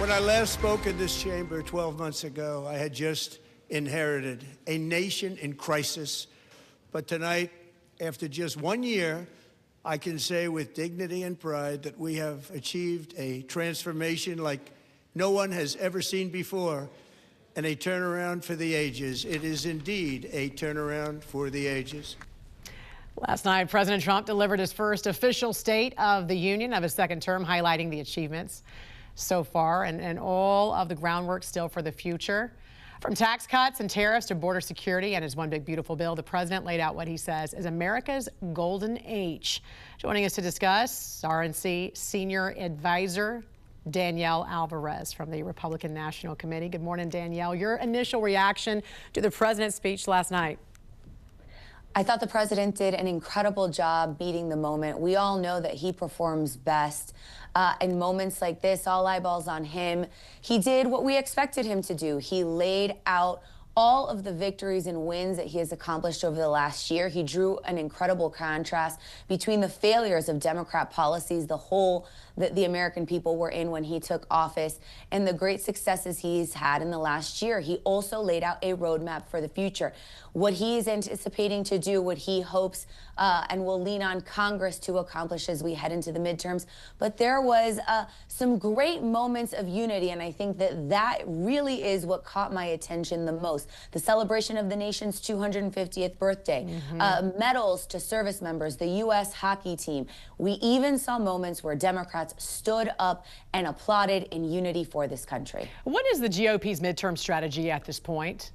When I last spoke in this chamber 12 months ago, I had just inherited a nation in crisis. But tonight, after just 1 year, I can say with dignity and pride that we have achieved a transformation like no one has ever seen before, and a turnaround for the ages. It is indeed a turnaround for the ages. Last night, President Trump delivered his first official State of the Union of his second term, highlighting the achievements so far and all of the groundwork still for the future. From tax cuts and tariffs to border security and his one big beautiful bill, the president laid out what he says is America's golden age. Joining us to discuss, RNC senior advisor Danielle Alvarez from the Republican National Committee. Good morning, Danielle. Your initial reaction to the president's speech last night? I thought the president did an incredible job meeting the moment. We all know that he performs best in moments like this, all eyeballs on him. He did what we expected him to do. He laid out all of the victories and wins that he has accomplished over the last year. He drew an incredible contrast between the failures of Democrat policies, the hole that the American people were in when he took office, and the great successes he's had in the last year. He also laid out a roadmap for the future, what he is anticipating to do, what he hopes and will lean on Congress to accomplish as we head into the midterms. But there was some great moments of unity, and I think that that really is what caught my attention the most. The celebration of the nation's 250th birthday, medals to service members, the U.S. hockey team. We even saw moments where Democrats stood up and applauded in unity for this country. What is the GOP's midterm strategy at this point?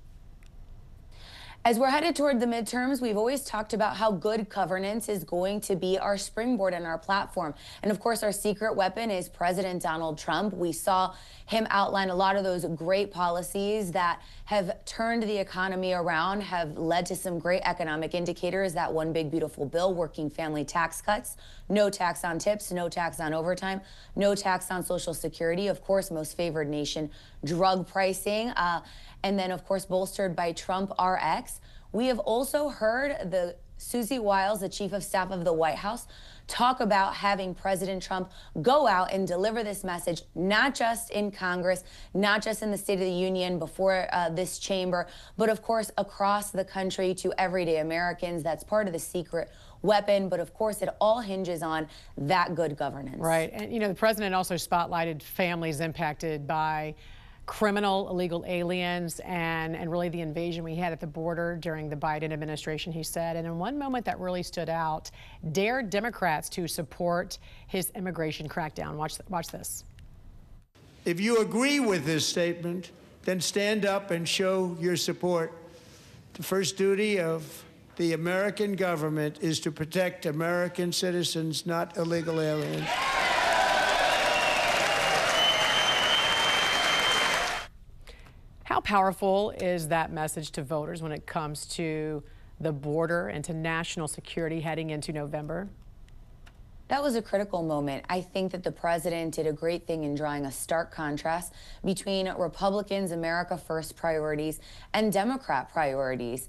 As we're headed toward the midterms, we've always talked about how good governance is going to be our springboard and our platform. And of course, our secret weapon is President Donald Trump. We saw him outline a lot of those great policies that have turned the economy around, have led to some great economic indicators. That one big beautiful bill, working family tax cuts, no tax on tips, no tax on overtime, no tax on Social Security, of course, most favored nation, drug pricing, and then, of course, bolstered by Trump RX. We have also heard the Susie Wiles, the chief of staff of the White House, talk about having President Trump go out and deliver this message, not just in Congress, not just in the State of the Union before this chamber, but of course across the country to everyday Americans. That's part of the secret weapon, but of course it all hinges on that good governance. Right, and you know, the president also spotlighted families impacted by criminal illegal aliens and really the invasion we had at the border during the Biden administration, he said. And in one moment that really stood out, dared Democrats to support his immigration crackdown. Watch this. If you agree with this statement, then stand up and show your support. The first duty of the American government is to protect American citizens, not illegal aliens. How powerful is that message to voters when it comes to the border and to national security heading into November? That was a critical moment. I think that the president did a great thing in drawing a stark contrast between Republicans' America First priorities and Democrat priorities.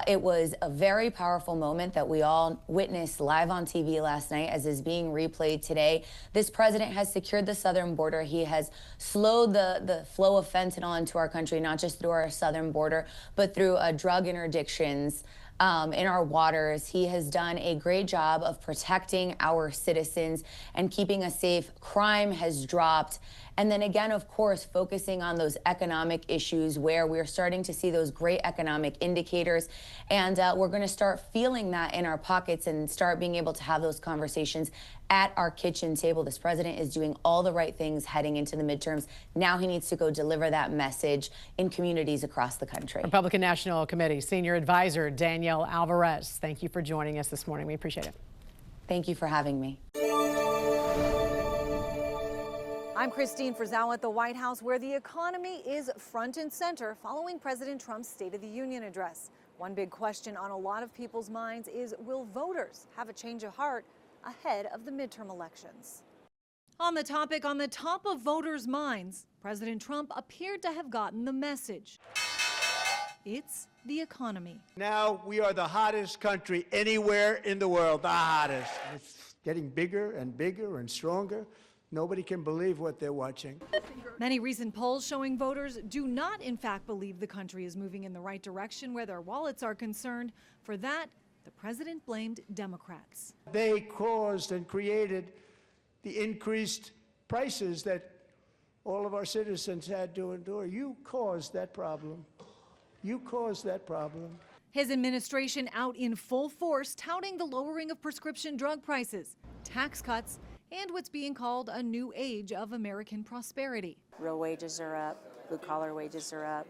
It was a very powerful moment that we all witnessed live on TV last night, as is being replayed today. This president has secured the southern border. He has slowed the flow of fentanyl into our country, not just through our southern border, but through drug interdictions in our waters. He has done a great job of protecting our citizens and keeping us safe. Crime has dropped. And then again, of course, focusing on those economic issues where we're starting to see those great economic indicators. And we're going to start feeling that in our pockets and start being able to have those conversations at our kitchen table. This president is doing all the right things heading into the midterms. Now he needs to go deliver that message in communities across the country. Republican National Committee Senior Advisor Danielle Alvarez, thank you for joining us this morning. We appreciate it. Thank you for having me. I'm Christine Frizzell at the White House, where the economy is front and center following President Trump's State of the Union address. One big question on a lot of people's minds is, will voters have a change of heart ahead of the midterm elections? On the topic on the top of voters' minds, President Trump appeared to have gotten the message. It's the economy. Now we are the hottest country anywhere in the world, the hottest. It's getting bigger and bigger and stronger. Nobody can believe what they're watching. Many recent polls showing voters do not, in fact, believe the country is moving in the right direction where their wallets are concerned. For that, the president blamed Democrats. They caused and created the increased prices that all of our citizens had to endure. You caused that problem. You caused that problem. His administration out in full force, touting the lowering of prescription drug prices, tax cuts, and what's being called a new age of American prosperity. Real wages are up, blue-collar wages are up,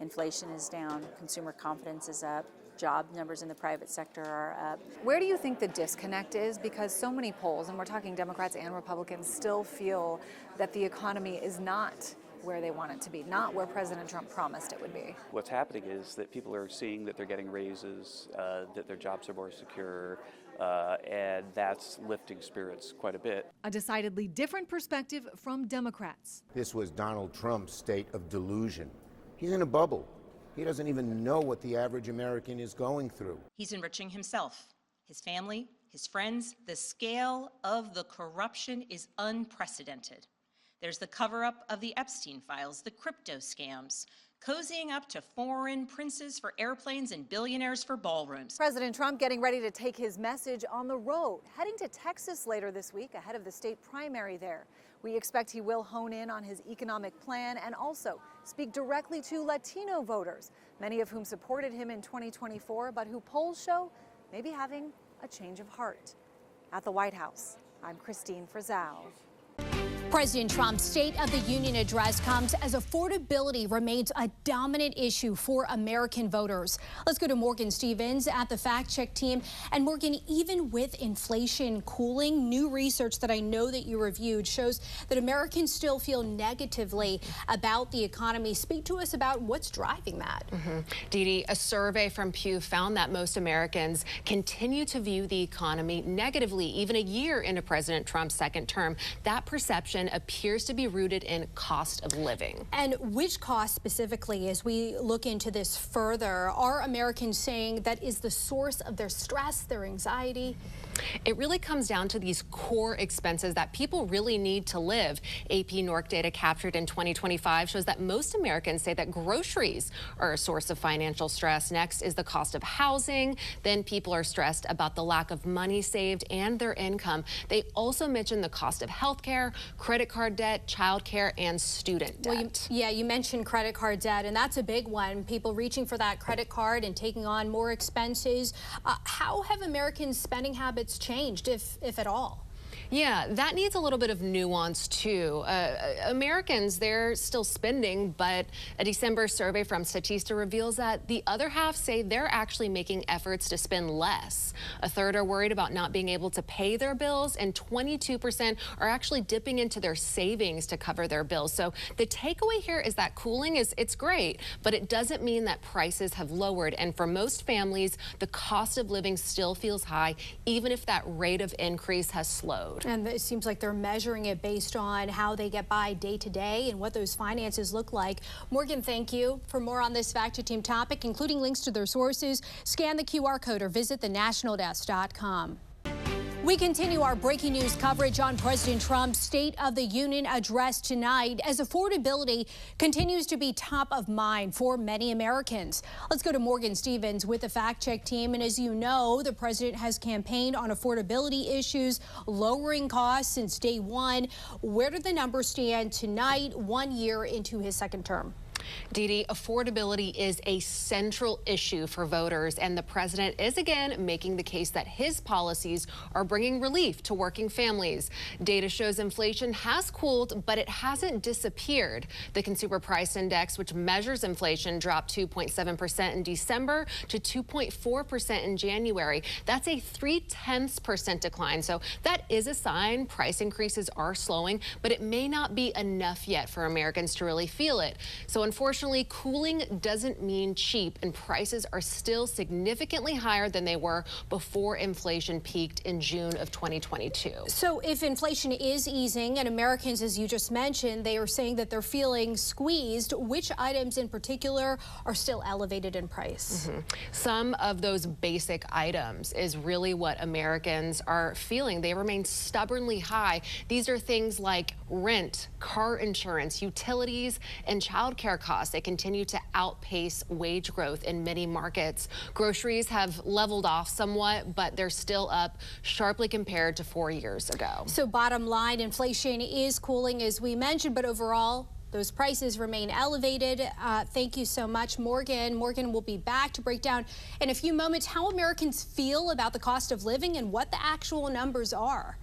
inflation is down, consumer confidence is up, job numbers in the private sector are up. Where do you think the disconnect is? Because so many polls, and we're talking Democrats and Republicans, still feel that the economy is not where they want it to be, not where President Trump promised it would be. What's happening is that people are seeing that they're getting raises, that their jobs are more secure, and that's lifting spirits quite a bit. A decidedly different perspective from Democrats. This was Donald Trump's state of delusion. He's in a bubble. He doesn't even know what the average American is going through. He's enriching himself, his family, his friends. The scale of the corruption is unprecedented. There's the cover-up of the Epstein files, the crypto scams, cozying up to foreign princes for airplanes and billionaires for ballrooms. President Trump getting ready to take his message on the road, heading to Texas later this week ahead of the state primary there. We expect he will hone in on his economic plan and also speak directly to Latino voters, many of whom supported him in 2024, but who polls show may be having a change of heart. At the White House, I'm Christine Frizzell. President Trump's State of the Union address comes as affordability remains a dominant issue for American voters. Let's go to Morgan Stevens at the Fact Check team. And Morgan, even with inflation cooling, new research that I know that you reviewed shows that Americans still feel negatively about the economy. Speak to us about what's driving that. Dee Dee, a survey from Pew found that most Americans continue to view the economy negatively, even a year into President Trump's second term. That perception appears to be rooted in cost of living. And which cost specifically, as we look into this further, are Americans saying that is the source of their stress, their anxiety? It really comes down to these core expenses that people really need to live. AP NORC data captured in 2025 shows that most Americans say that groceries are a source of financial stress. Next is the cost of housing. Then people are stressed about the lack of money saved and their income. They also mention the cost of health care, credit card debt, child care, and student debt. Well, you mentioned credit card debt, and that's a big one. People reaching for that credit card and taking on more expenses. How have Americans' spending habits changed, if at all? Yeah, that needs a little bit of nuance too. Americans, they're still spending, but a December survey from Statista reveals that the other half say they're actually making efforts to spend less. A third are worried about not being able to pay their bills, and 22% are actually dipping into their savings to cover their bills. So the takeaway here is that cooling it's great, but it doesn't mean that prices have lowered. And for most families, the cost of living still feels high, even if that rate of increase has slowed. And it seems like they're measuring it based on how they get by day to day and what those finances look like. Morgan, thank you. For more on this Fact Check Team topic, including links to their sources, scan the QR code or visit thenationaldesk.com. We continue our breaking news coverage on President Trump's State of the Union address tonight as affordability continues to be top of mind for many Americans. Let's go to Morgan Stevens with the Fact Check team. And as you know, the president has campaigned on affordability issues, lowering costs since day one. Where do the numbers stand tonight, 1 year into his second term? Dee Dee, affordability is a central issue for voters, and the president is again making the case that his policies are bringing relief to working families. Data shows inflation has cooled, but it hasn't disappeared. The Consumer Price Index, which measures inflation, dropped 2.7% in December to 2.4% in January. That's a 0.3% decline. So that is a sign price increases are slowing, but it may not be enough yet for Americans to really feel it. So unfortunately, cooling doesn't mean cheap, and prices are still significantly higher than they were before inflation peaked in June of 2022. So if inflation is easing and Americans, as you just mentioned, they are saying that they're feeling squeezed, which items in particular are still elevated in price? Some of those basic items is really what Americans are feeling. They remain stubbornly high. These are things like rent, car insurance, utilities, and childcare costs. They continue to outpace wage growth in many markets. Groceries have leveled off somewhat, but they're still up sharply compared to 4 years ago. So bottom line, inflation is cooling, as we mentioned, but overall, those prices remain elevated. Thank you so much, Morgan. Morgan will be back to break down in a few moments how Americans feel about the cost of living and what the actual numbers are.